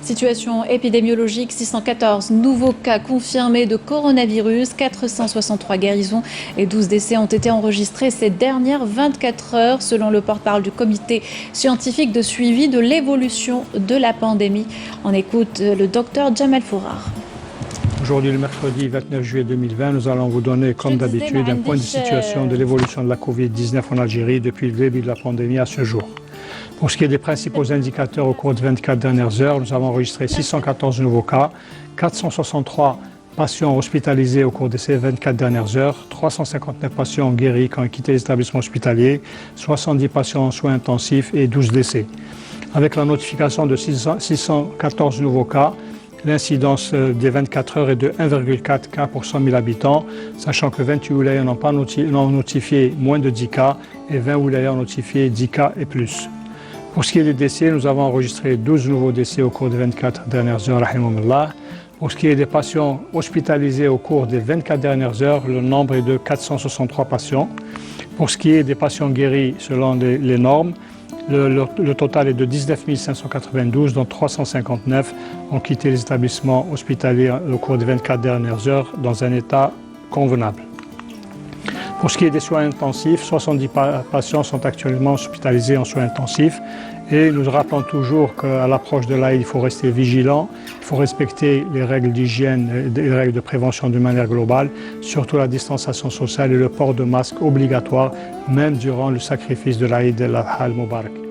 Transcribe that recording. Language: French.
Situation épidémiologique, 614 nouveaux cas confirmés de coronavirus, 463 guérisons et 12 décès ont été enregistrés ces dernières 24 heures, selon le porte-parole du comité scientifique de suivi de l'évolution de la pandémie. On écoute le docteur Jamal Fourar. Aujourd'hui, le mercredi 29 juillet 2020, nous allons vous donner, comme d'habitude, un point de situation de l'évolution de la Covid-19 en Algérie depuis le début de la pandémie à ce jour. Pour ce qui est des principaux indicateurs au cours des 24 dernières heures, nous avons enregistré 614 nouveaux cas, 463 patients hospitalisés au cours de ces 24 dernières heures, 359 patients guéris qui ont quitté les établissements hospitaliers, 70 patients en soins intensifs et 12 décès. Avec la notification de 614 nouveaux cas, l'incidence des 24 heures est de 1,4 cas pour 100 000 habitants, sachant que 28 wilayas n'ont notifié moins de 10 cas et 20 wilayas ont notifié 10 cas et plus. Pour ce qui est des décès, nous avons enregistré 12 nouveaux décès au cours des 24 dernières heures, rahimahumullah. Pour ce qui est des patients hospitalisés au cours des 24 dernières heures, le nombre est de 463 patients. Pour ce qui est des patients guéris selon les normes, le total est de 19 592, dont 359 ont quitté les établissements hospitaliers au cours des 24 dernières heures dans un état convenable. Pour ce qui est des soins intensifs, 70 patients sont actuellement hospitalisés en soins intensifs et nous rappelons toujours qu'à l'approche de l'Aïd, il faut rester vigilant, il faut respecter les règles d'hygiène et les règles de prévention d'une manière globale, surtout la distanciation sociale et le port de masque obligatoire, même durant le sacrifice de l'Aïd el-Adha al-Mubarak.